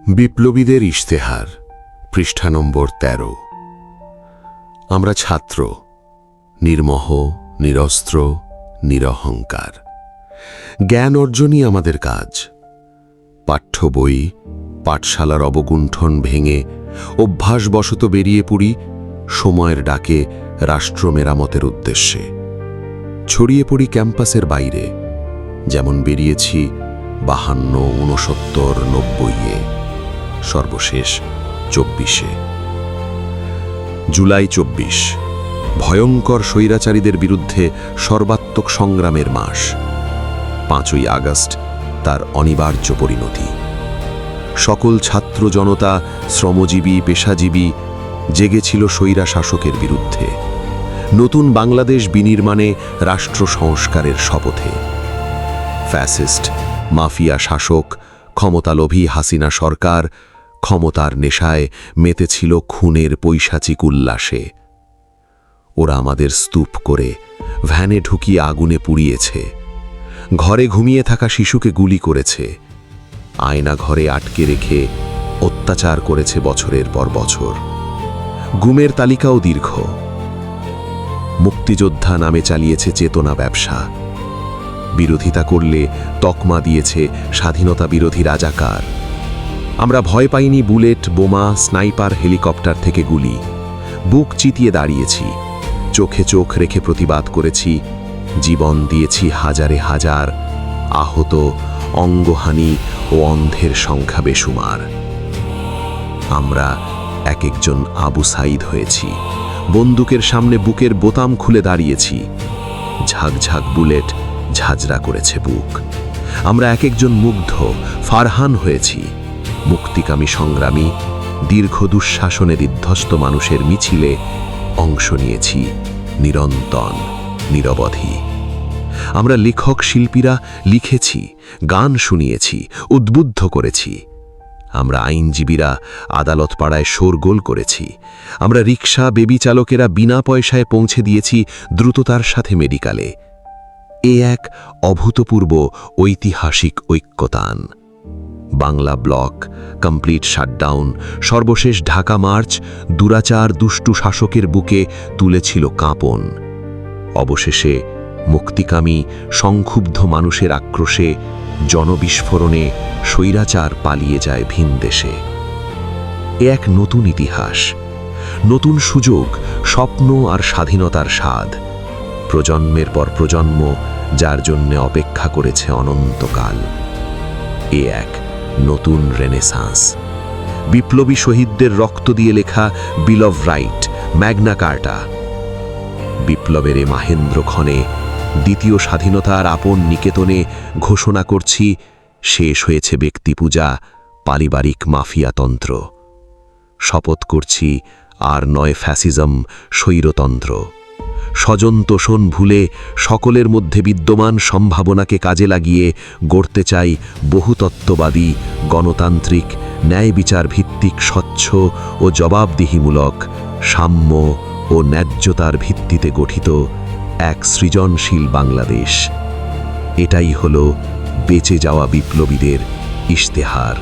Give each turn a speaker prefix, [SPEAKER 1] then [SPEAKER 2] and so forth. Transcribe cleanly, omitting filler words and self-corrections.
[SPEAKER 1] বিপ্লবীদের ইশতেহার, পৃষ্ঠা নম্বর ১৩। আমরা ছাত্র, নির্মোহ, নিরস্ত্র, নিরহংকার। জ্ঞান অর্জনই আমাদের কাজ। পাঠ্য বই, পাঠশালার অবগুণ্ঠন ভেঙে অভ্যাসবশত বেরিয়ে পড়ি সময়ের ডাকে রাষ্ট্র মেরামতের উদ্দেশ্যে। ছড়িয়ে পড়ি ক্যাম্পাসের বাইরে, যেমন বেরিয়েছি ৫২, ৬৯, ৯০-এ, সর্বশেষ ২৪-এ। জুলাই ২৪, ভয়ঙ্কর স্বৈরাচারীদের বিরুদ্ধে সর্বাত্মক সংগ্রামের মাস। ৫ই আগস্ট তার অনিবার্য পরিণতি। সকল ছাত্র জনতা, শ্রমজীবী, পেশাজীবী জেগেছিল স্বৈরা শাসকের বিরুদ্ধে। নতুন বাংলাদেশ বিনির্মাণে রাষ্ট্র সংস্কারের শপথে। ফ্যাসিস্ট, মাফিয়া শাসক, ক্ষমতালোভী হাসিনা সরকার ক্ষমতার নেশায় মেতেছিল খুনের পৈশাচিক উল্লাসে। ওরা আমাদের স্তূপ করে ভ্যানে ঢুকিয়ে আগুনে পুড়িয়েছে, ঘরে ঘুমিয়ে থাকা শিশুকে গুলি করেছে, আয়না ঘরে আটকে রেখে অত্যাচার করেছে বছরের পর বছর। গুমের তালিকাও দীর্ঘ। মুক্তিযোদ্ধা নামে চালিয়েছে চেতনা ব্যবসা। বিরোধিতা করলে তকমা দিয়েছে স্বাধীনতা বিরোধী রাজাকার। আমরা ভয় পাইনি বুলেট, বোমা, স্নাইপার, হেলিকপ্টার থেকে গুলি। বুক চিতিয়ে দাঁড়িয়েছি, চোখে চোখ রেখে প্রতিবাদ করেছি, জীবন দিয়েছি হাজারে হাজার। আহত, অঙ্গহানি ও অন্ধের সংখ্যা বেশুমার। আমরা এক একজন আবু সাইদ হয়েছি, বন্দুকের সামনে বুকের বোতাম খুলে দাঁড়িয়েছি। ঝাঁকঝাঁক বুলেট ঝাঁঝরা করেছে বুক। আমরা এক একজন মুগ্ধ, ফারহান হয়েছি, মুক্তিকামী সংগ্রামী। দীর্ঘ দুঃশাসনে বিধ্বস্ত মানুষের মিছিলে অংশ নিয়েছি নিরন্তন, নিরবধি। আমরা লেখক শিল্পীরা লিখেছি, গান শুনিয়েছি, উদ্বুদ্ধ করেছি। আমরা আইনজীবীরা আদালত পাড়ায় শোরগোল করেছি। আমরা রিকশা, বেবি চালকেরা বিনা পয়সায় পৌঁছে দিয়েছি দ্রুততার সাথে মেডিকেলে। এ এক অভূতপূর্ব ঐতিহাসিক ঐক্যতান। বাংলা ব্লক, কমপ্লিট শাটডাউন, সর্বশেষ ঢাকা মার্চ দুরাচার দুষ্টু শাসকের বুকে তুলেছিল কাঁপন। অবশেষে মুক্তিকামী সংক্ষুব্ধ মানুষের আক্রোশে, জনবিস্ফোরণে স্বৈরাচার পালিয়ে যায় ভিন দেশে। এ এক নতুন ইতিহাস, নতুন সুযোগ, স্বপ্ন আর স্বাধীনতার স্বাদ। প্রজন্মের পর প্রজন্ম যার জন্য অপেক্ষা করেছে অনন্তকাল। এ এক নতুন রেনেসাঁস। বিপ্লবী শহীদদের রক্ত দিয়ে লেখা বিল অব রাইট, ম্যাগনা কার্টা। বিপ্লবের এ মাহেন্দ্র ক্ষণে, দ্বিতীয় স্বাধীনতার আপন নিকেতনে ঘোষণা করছি, শেষ হয়েছে ব্যক্তিপূজা, পারিবারিক মাফিয়াতন্ত্র। শপথ করছি, আর নয় ফ্যাসিজম, স্বৈরতন্ত্র। স্বজন তোষণ ভুলে সকলের মধ্যে বিদ্যমান সম্ভাবনাকে কাজে লাগিয়ে গড়তে চাই বহুতত্ত্ববাদী, গণতান্ত্রিক, ন্যায় বিচার ভিত্তিক, স্বচ্ছ ও জবাবদিহিমূলক, সাম্য ও ন্যায্যতার ভিত্তিতে গঠিত এক সৃজনশীল বাংলাদেশ। এটাই হলো বেঁচে যাওয়া বিপ্লবীদের ইশতেহার।